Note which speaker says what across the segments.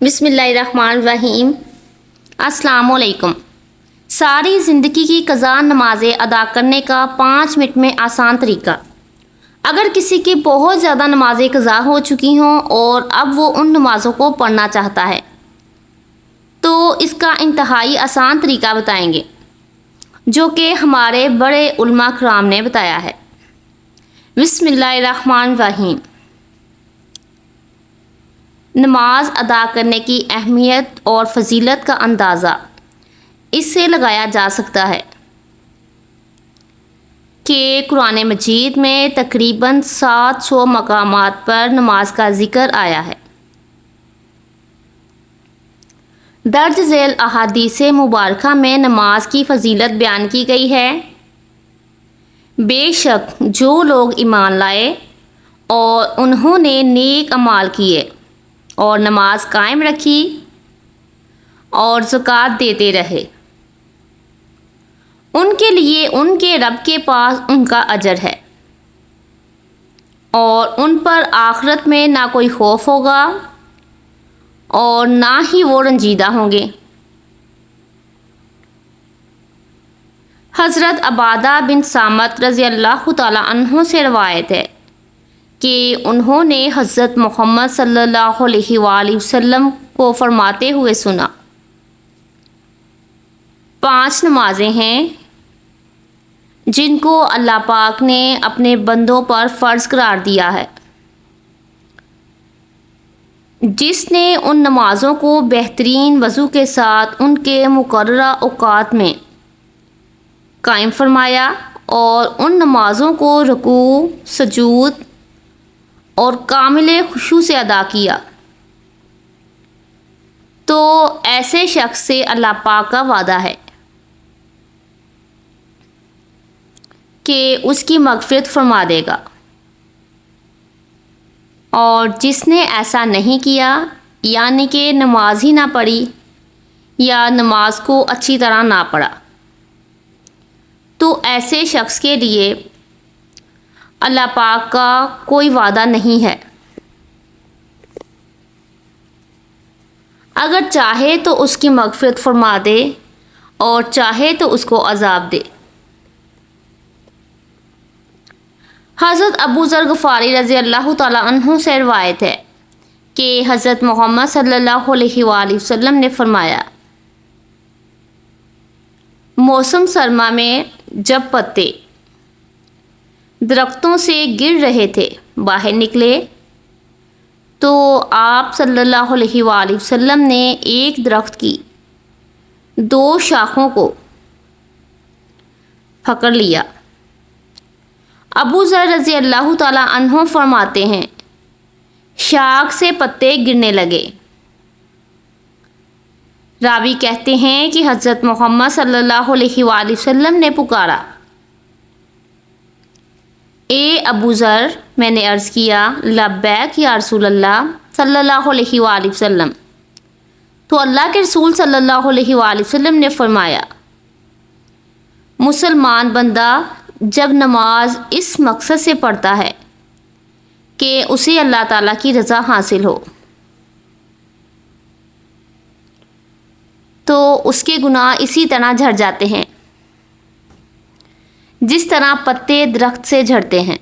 Speaker 1: بسم اللہ الرحمن الرحیم۔ السلام علیکم۔ ساری زندگی کی قضا نمازیں ادا کرنے کا 5 منٹ میں آسان طریقہ۔ اگر کسی کی بہت زیادہ نمازیں قضا ہو چکی ہوں اور اب وہ ان نمازوں کو پڑھنا چاہتا ہے تو اس کا انتہائی آسان طریقہ بتائیں گے جو کہ ہمارے بڑے علماء کرام نے بتایا ہے۔ بسم اللہ الرحمن الرحیم۔ نماز ادا کرنے کی اہمیت اور فضیلت کا اندازہ اس سے لگایا جا سکتا ہے کہ قرآن مجید میں تقریباً 700 مقامات پر نماز کا ذکر آیا ہے۔ درج ذیل احادیث مبارکہ میں نماز کی فضیلت بیان کی گئی ہے۔ بے شک جو لوگ ایمان لائے اور انہوں نے نیک اعمال کیے اور نماز قائم رکھی اور زکوٰۃ دیتے رہے، ان کے لیے ان کے رب کے پاس ان کا اجر ہے اور ان پر آخرت میں نہ کوئی خوف ہوگا اور نہ ہی وہ رنجیدہ ہوں گے۔ حضرت عبادہ بن صامت رضی اللہ تعالیٰ عنہ سے روایت ہے کہ انہوں نے حضرت محمد صلی اللہ علیہ وآلہ وسلم کو فرماتے ہوئے سنا، 5 نمازیں ہیں جن کو اللہ پاک نے اپنے بندوں پر فرض قرار دیا ہے۔ جس نے ان نمازوں کو بہترین وضو کے ساتھ ان کے مقررہ اوقات میں قائم فرمایا اور ان نمازوں کو رکوع، سجود اور کامل خشوع سے ادا کیا تو ایسے شخص سے اللہ پاک کا وعدہ ہے کہ اس کی مغفرت فرما دے گا، اور جس نے ایسا نہیں کیا یعنی کہ نماز ہی نہ پڑھی یا نماز کو اچھی طرح نہ پڑھا تو ایسے شخص کے لیے اللہ پاک کا کوئی وعدہ نہیں ہے، اگر چاہے تو اس کی مغفرت فرما دے اور چاہے تو اس کو عذاب دے۔ حضرت ابو ذر غفاری رضی اللہ تعالیٰ عنہ سے روایت ہے کہ حضرت محمد صلی اللہ علیہ وآلہ وسلم نے فرمایا، موسم سرما میں جب پتے درختوں سے گر رہے تھے باہر نکلے تو آپ صلی اللہ علیہ وآلہ وسلم نے ایک درخت کی 2 شاخوں کو پکڑ لیا۔ ابو ذر رضی اللہ تعالیٰ عنہ فرماتے ہیں، شاخ سے پتے گرنے لگے۔ راوی کہتے ہیں کہ حضرت محمد صلی اللہ علیہ وآلہ وسلم نے پکارا، اے ابو ذر، میں نے عرض کیا، لبیک یا رسول اللہ صلی اللہ علیہ وآلہ وسلم، تو اللہ کے رسول صلی اللہ علیہ وآلہ وسلم نے فرمایا، مسلمان بندہ جب نماز اس مقصد سے پڑھتا ہے کہ اسے اللہ تعالیٰ کی رضا حاصل ہو تو اس کے گناہ اسی طرح جھڑ جاتے ہیں جس طرح پتے درخت سے جھڑتے ہیں۔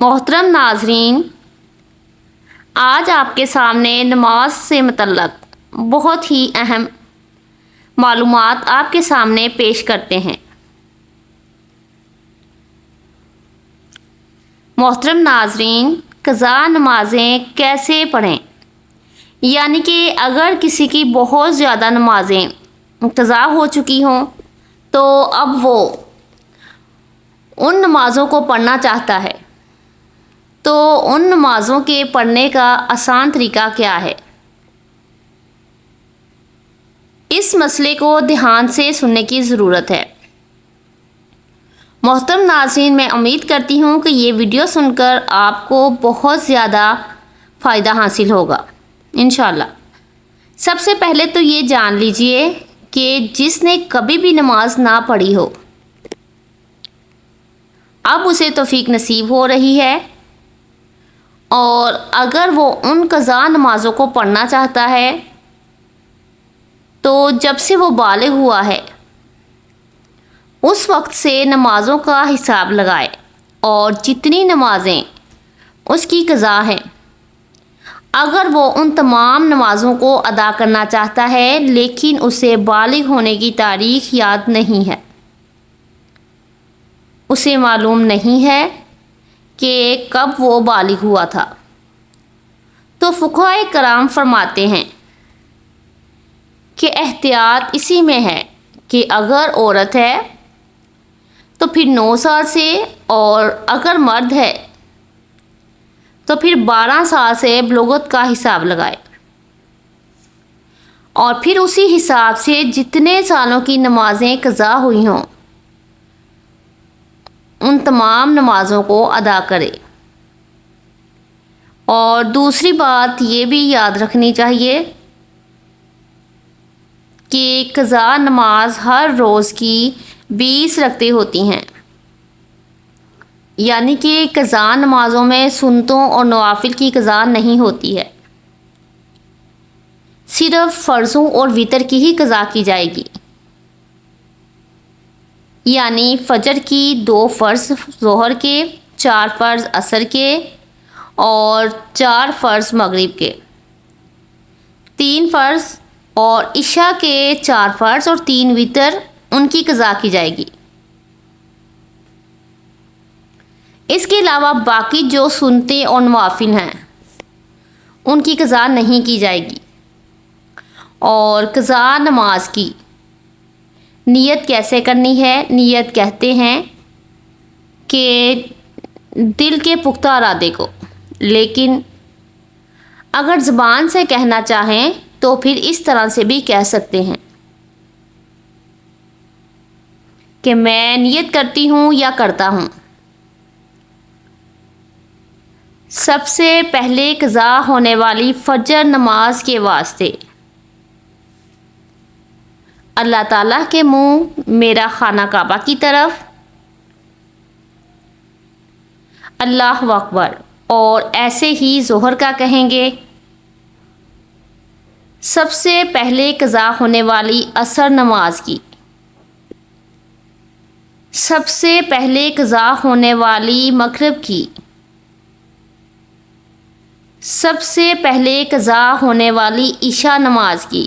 Speaker 1: محترم ناظرین، آج آپ کے سامنے نماز سے متعلق بہت ہی اہم معلومات آپ کے سامنے پیش کرتے ہیں۔ محترم ناظرین، قضا نمازیں کیسے پڑھیں؟ یعنی کہ اگر کسی کی بہت زیادہ نمازیں قضا ہو چکی ہوں تو اب وہ ان نمازوں کو پڑھنا چاہتا ہے تو ان نمازوں کے پڑھنے کا آسان طریقہ کیا ہے؟ اس مسئلے کو دھیان سے سننے کی ضرورت ہے۔ محترم ناظرین، میں امید کرتی ہوں کہ یہ ویڈیو سن کر آپ کو بہت زیادہ فائدہ حاصل ہوگا انشاءاللہ۔ سب سے پہلے تو یہ جان لیجئے کہ جس نے کبھی بھی نماز نہ پڑھی ہو اب اسے توفیق نصیب ہو رہی ہے، اور اگر وہ ان قضا نمازوں کو پڑھنا چاہتا ہے تو جب سے وہ بالغ ہوا ہے اس وقت سے نمازوں کا حساب لگائے، اور جتنی نمازیں اس کی قضا ہیں اگر وہ ان تمام نمازوں کو ادا کرنا چاہتا ہے لیکن اسے بالغ ہونے کی تاریخ یاد نہیں ہے، اسے معلوم نہیں ہے کہ کب وہ بالغ ہوا تھا، تو فقہائے کرام فرماتے ہیں کہ احتیاط اسی میں ہے کہ اگر عورت ہے تو پھر 9 سال سے، اور اگر مرد ہے تو پھر 12 سال سے بلوغت کا حساب لگائے، اور پھر اسی حساب سے جتنے سالوں کی نمازیں قضا ہوئی ہوں ان تمام نمازوں کو ادا کرے۔ اور دوسری بات یہ بھی یاد رکھنی چاہیے کہ قضا نماز ہر روز کی 20 رکعتیں ہوتی ہیں، یعنی کہ قضا نمازوں میں سنتوں اور نوافل کی قضا نہیں ہوتی ہے، صرف فرضوں اور وتر کی ہی قضا کی جائے گی، یعنی فجر کی 2 فرض ظہر کے، 4 فرض عصر کے، اور 4 فرض مغرب کے، 3 فرض، اور عشاء کے 4 فرض اور 3 وتر ان کی قضا کی جائے گی۔ اس کے علاوہ باقی جو سنتیں اور نوافل ہیں ان کی قضا نہیں کی جائے گی۔ اور قضا نماز کی نیت کیسے کرنی ہے؟ نیت کہتے ہیں کہ دل کے پختہ ارادے کو، لیکن اگر زبان سے کہنا چاہیں تو پھر اس طرح سے بھی کہہ سکتے ہیں کہ میں نیت کرتی ہوں یا کرتا ہوں سب سے پہلے قضا ہونے والی فجر نماز کے واسطے اللہ تعالیٰ کے منہ میرا خانہ کعبہ کی طرف، اللہ اکبر، اور ایسے ہی ظہر کا کہیں گے، سب سے پہلے قضا ہونے والی عصر نماز کی، سب سے پہلے قضا ہونے والی مغرب کی، سب سے پہلے قضا ہونے والی عشاء نماز کی،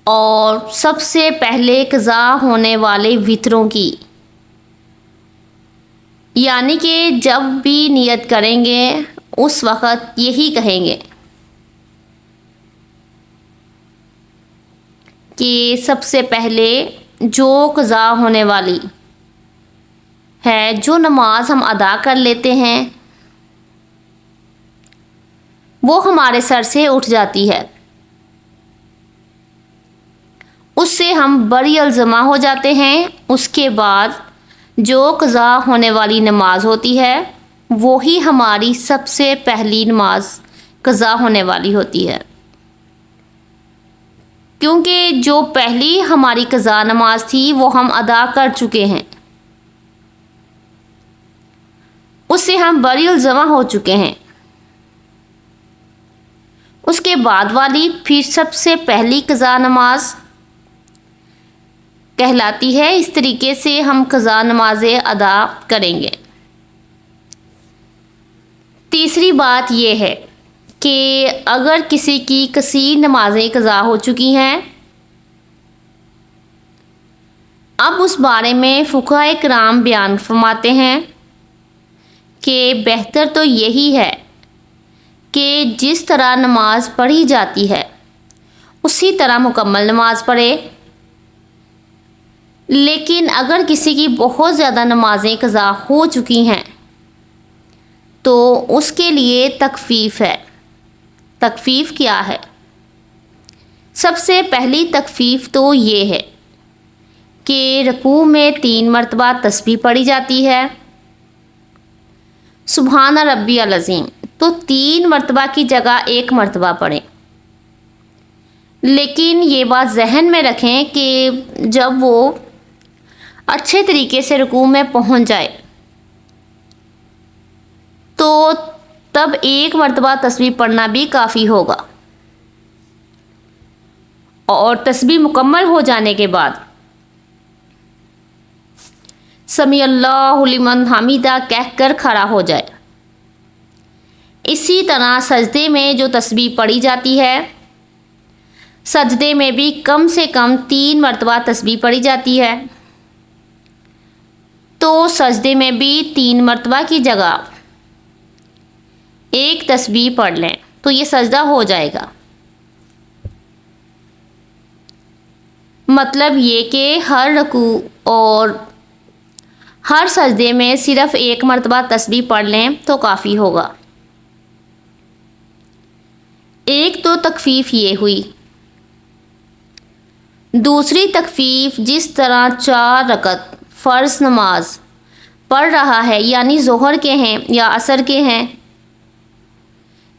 Speaker 1: اور سب سے پہلے قضا ہونے والے وتروں کی، یعنی کہ جب بھی نیت کریں گے اس وقت یہی کہیں گے کہ سب سے پہلے جو قضا ہونے والی ہے، جو نماز ہم ادا کر لیتے ہیں وہ ہمارے سر سے اٹھ جاتی ہے، اس سے ہم بری الزمہ ہو جاتے ہیں، اس کے بعد جو قضا ہونے والی نماز ہوتی ہے وہی ہماری سب سے پہلی نماز قضا ہونے والی ہوتی ہے، کیونکہ جو پہلی ہماری قضا نماز تھی وہ ہم ادا کر چکے ہیں، اس سے ہم بری الزمہ ہو چکے ہیں۔ اس کے بعد والی پھر سب سے پہلی قضا نماز کہلاتی ہے، اس طریقے سے ہم قضا نمازیں ادا کریں گے۔ تیسری بات یہ ہے کہ اگر کسی کی کثیر نمازیں قضا ہو چکی ہیں، اب اس بارے میں فقہائے کرام بیان فرماتے ہیں کہ بہتر تو یہی ہے کہ جس طرح نماز پڑھی جاتی ہے اسی طرح مکمل نماز پڑھے، لیکن اگر کسی کی بہت زیادہ نمازیں قضا ہو چکی ہیں تو اس کے لیے تخفیف ہے۔ تخفیف کیا ہے؟ سب سے پہلی تخفیف تو یہ ہے کہ رکوع میں 3 مرتبہ تسبیح پڑھی جاتی ہے، سبحان ربی العظیم، تو 3 مرتبہ کی جگہ 1 مرتبہ پڑھیں، لیکن یہ بات ذہن میں رکھیں کہ جب وہ اچھے طریقے سے رکوع میں پہنچ جائے تو تب ایک مرتبہ تسبیح پڑھنا بھی کافی ہوگا، اور تسبیح مکمل ہو جانے کے بعد سمیع اللہ لمن حمیدہ کہہ کر کھڑا ہو جائے۔ اسی طرح سجدے میں جو تسبیح پڑھی جاتی ہے، سجدے میں بھی کم سے کم 3 مرتبہ تسبیح پڑھی جاتی ہے، تو سجدے میں بھی 3 مرتبہ کی جگہ ایک تسبیح پڑھ لیں تو یہ سجدہ ہو جائے گا۔ مطلب یہ کہ ہر رکوع اور ہر سجدے میں صرف 1 مرتبہ تسبیح پڑھ لیں تو کافی ہوگا۔ ایک تو تخفیف یہ ہوئی۔ دوسری تخفیف، جس طرح 4 رکعت فرض نماز پڑھ رہا ہے، یعنی ظہر کے ہیں یا عصر کے ہیں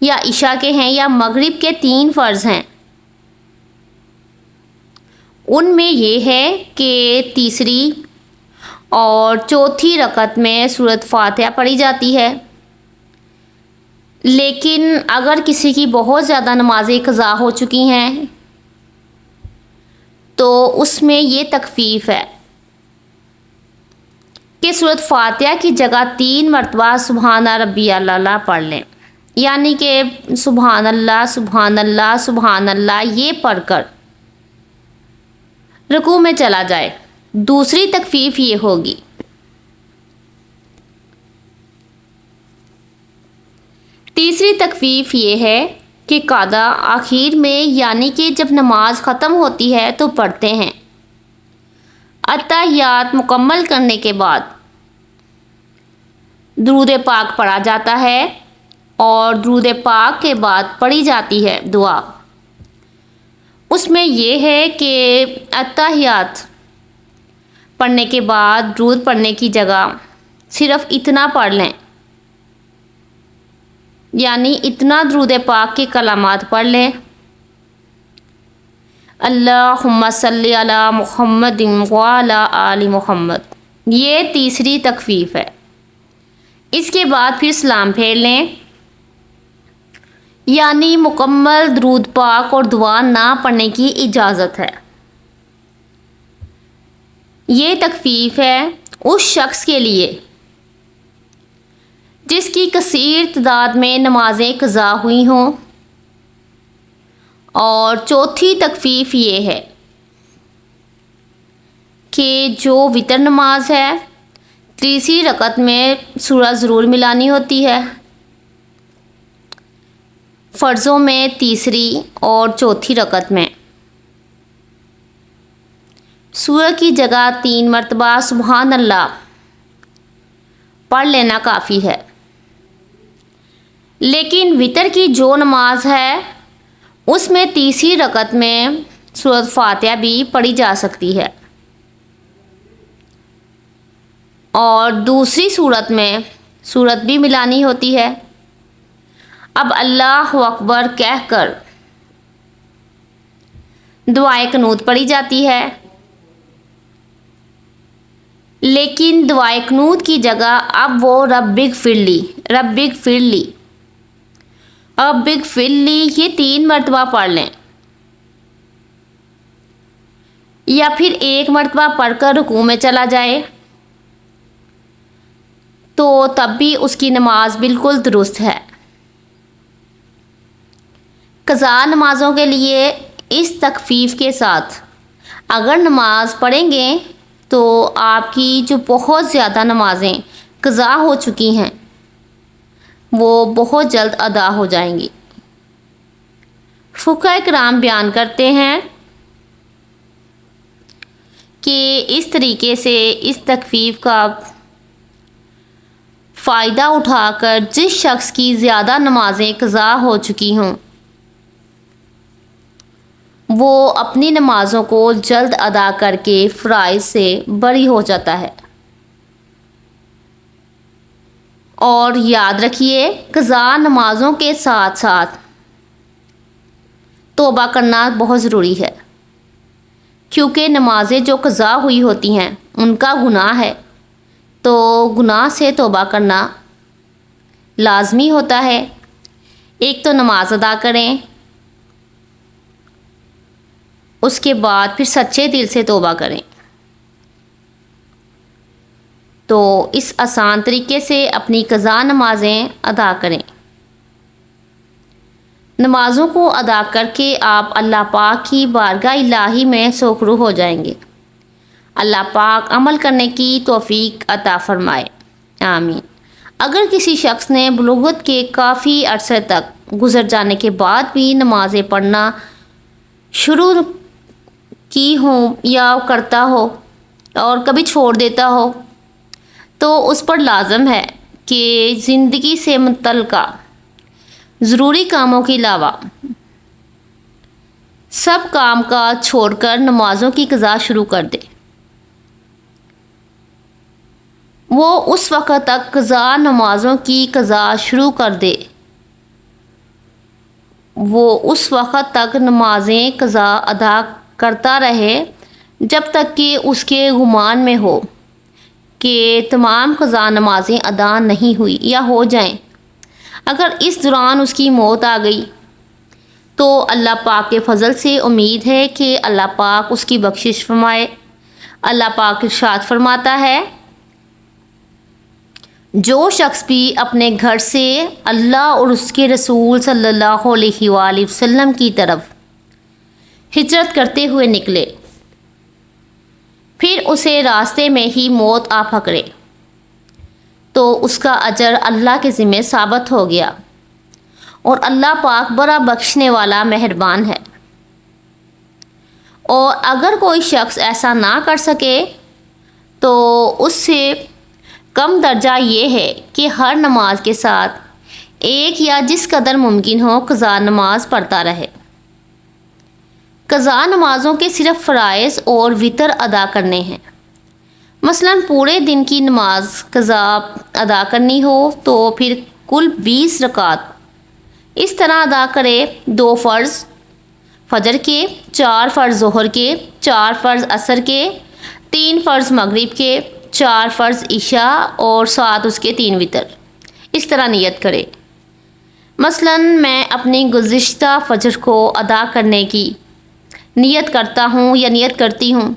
Speaker 1: یا عشاء کے ہیں یا مغرب کے 3 فرض ہیں، ان میں یہ ہے کہ تیسری اور چوتھی رکعت میں سورۃ فاتحہ پڑھی جاتی ہے، لیکن اگر کسی کی بہت زیادہ نمازیں قضا ہو چکی ہیں تو اس میں یہ تخفیف ہے کہ سورۃ فاتحہ کی جگہ 3 مرتبہ سبحان ربی الاعلیٰ پڑھ لیں، یعنی کہ سبحان اللہ سبحان اللہ سبحان اللہ یہ پڑھ کر رکوع میں چلا جائے۔ دوسری تخفیف یہ ہوگی۔ تیسری تخفیف یہ ہے کہ قاعدہ آخر میں، یعنی کہ جب نماز ختم ہوتی ہے تو پڑھتے ہیں۔ اتحیات مکمل کرنے کے بعد درود پاک پڑھا جاتا ہے، اور درود پاک کے بعد پڑھی جاتی ہے دعا۔ اس میں یہ ہے کہ اتحیات پڑھنے کے بعد درود پڑھنے کی جگہ صرف اتنا پڑھ لیں، یعنی اتنا درود پاک کے کلمات پڑھ لیں: اللہم صلی علی محمد وعلی آل محمد۔ یہ تیسری تخفیف ہے۔ اس کے بعد پھر سلام پھیر لیں، یعنی مکمل درود پاک اور دعا نہ پڑھنے کی اجازت ہے۔ یہ تخفیف ہے اس شخص کے لیے جس کی کثیر تعداد میں نمازیں قضا ہوئی ہوں۔ اور چوتھی تخفیف یہ ہے کہ جو وتر نماز ہے، تیسری رکعت میں سورہ ضرور ملانی ہوتی ہے۔ فرضوں میں تیسری اور چوتھی رکعت میں سورہ کی جگہ 3 مرتبہ سبحان اللہ پڑھ لینا کافی ہے، لیکن وتر کی جو نماز ہے اس میں تیسری رکعت میں سورۃ فاتحہ بھی پڑھی جا سکتی ہے، اور دوسری صورت میں سورت بھی ملانی ہوتی ہے۔ اب اللہ اکبر کہہ کر دعائے قنوت پڑھی جاتی ہے، لیکن دعائے قنوت کی جگہ اب وہ رب اغفر لی رب اغفر لی رب اغفر لی یہ 3 مرتبہ پڑھ لیں، یا پھر 1 مرتبہ پڑھ کر رکوع میں چلا جائے تو تب بھی اس کی نماز بالکل درست ہے۔ قضا نمازوں کے لیے اس تخفیف کے ساتھ اگر نماز پڑھیں گے تو آپ کی جو بہت زیادہ نمازیں قضا ہو چکی ہیں وہ بہت جلد ادا ہو جائیں گی۔ فقہاء کرام بیان کرتے ہیں کہ اس طریقے سے اس تخفیف کا فائدہ اٹھا کر جس شخص کی زیادہ نمازیں قضا ہو چکی ہوں وہ اپنی نمازوں کو جلد ادا کر کے فرائض سے بری ہو جاتا ہے۔ اور یاد رکھیے، قضا نمازوں کے ساتھ ساتھ توبہ کرنا بہت ضروری ہے، کیونکہ نمازیں جو قضا ہوئی ہوتی ہیں ان کا گناہ ہے، تو گناہ سے توبہ کرنا لازمی ہوتا ہے۔ ایک تو نماز ادا کریں، اس کے بعد پھر سچے دل سے توبہ کریں۔ تو اس آسان طریقے سے اپنی قضا نمازیں ادا کریں۔ نمازوں کو ادا کر کے آپ اللہ پاک کی بارگاہ الہی میں سرخرو ہو جائیں گے۔ اللہ پاک عمل کرنے کی توفیق عطا فرمائے، آمین۔ اگر کسی شخص نے بلوغت کے کافی عرصے تک گزر جانے کے بعد بھی نمازیں پڑھنا شروع کی ہوں یا کرتا ہو اور کبھی چھوڑ دیتا ہو، تو اس پر لازم ہے کہ زندگی سے متعلقہ ضروری کاموں کے علاوہ سب کام کاج چھوڑ کر نمازوں کی قضا شروع کر دے۔ وہ اس وقت تک قضا نمازوں کی قضا شروع کر دے، وہ اس وقت تک نمازیں قضا ادا کرتا رہے جب تک کہ اس کے گمان میں ہو کہ تمام قضا نمازیں ادا نہیں ہوئی یا ہو جائیں۔ اگر اس دوران اس کی موت آ گئی تو اللہ پاک کے فضل سے امید ہے کہ اللہ پاک اس کی بخشش فرمائے۔ اللہ پاک ارشاد فرماتا ہے، جو شخص بھی اپنے گھر سے اللہ اور اس کے رسول صلی اللہ علیہ وآلہ وسلم کی طرف ہجرت کرتے ہوئے نکلے، پھر اسے راستے میں ہی موت آ پکڑے، تو اس کا اجر اللہ کے ذمہ ثابت ہو گیا، اور اللہ پاک بڑا بخشنے والا مہربان ہے۔ اور اگر کوئی شخص ایسا نہ کر سکے تو اس سے کم درجہ یہ ہے کہ ہر نماز کے ساتھ ایک یا جس قدر ممکن ہو قضا نماز پڑھتا رہے۔ قضا نمازوں کے صرف فرائض اور وتر ادا کرنے ہیں۔ مثلا پورے دن کی نماز قضا ادا کرنی ہو تو پھر کل 20 رکعت اس طرح ادا کرے: 2 فرض فجر کے، 4 فرض ظہر کے، 4 فرض عصر کے، 3 فرض مغرب کے، 4 فرض عشاء اور 7 اس کے 3 وتر۔ اس طرح نیت کرے۔ مثلا میں اپنی گزشتہ فجر کو ادا کرنے کی نیت کرتا ہوں یا نیت کرتی ہوں،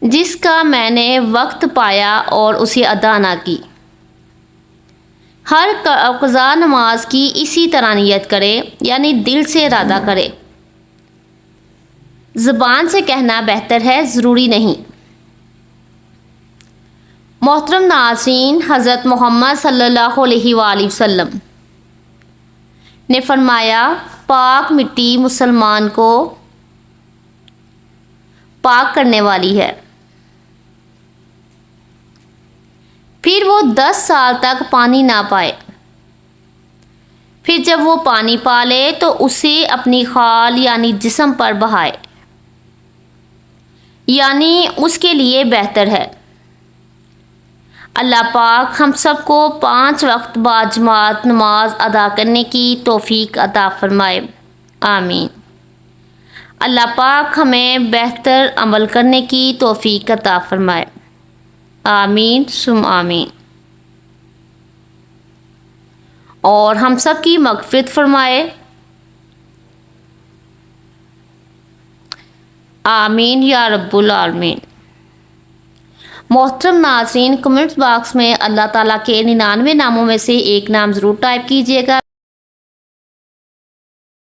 Speaker 1: جس کا میں نے وقت پایا اور اسے ادا نہ کی۔ ہر قضا نماز کی اسی طرح نیت کرے، یعنی دل سے ارادہ کرے۔ زبان سے کہنا بہتر ہے، ضروری نہیں۔ محترم ناظرین، حضرت محمد صلی اللہ علیہ وآلہ وسلم نے فرمایا، پاک مٹی مسلمان کو پاک کرنے والی ہے۔ پھر وہ 10 سال تک پانی نہ پائے، پھر جب وہ پانی پا لے تو اسے اپنی خال یعنی جسم پر بہائے، یعنی اس کے لیے بہتر ہے۔ اللہ پاک ہم سب کو 5 وقت باجماعت نماز ادا کرنے کی توفیق عطا فرمائے، آمین۔ اللہ پاک ہمیں بہتر عمل کرنے کی توفیق عطا فرمائے، آمین ثم آمین۔ اور ہم سب کی مغفرت فرمائے، آمین یا رب العالمین۔ محترم ناظرین، کمنٹس باکس میں اللہ تعالیٰ کے 99 ناموں میں سے ایک نام ضرور ٹائپ کیجیے گا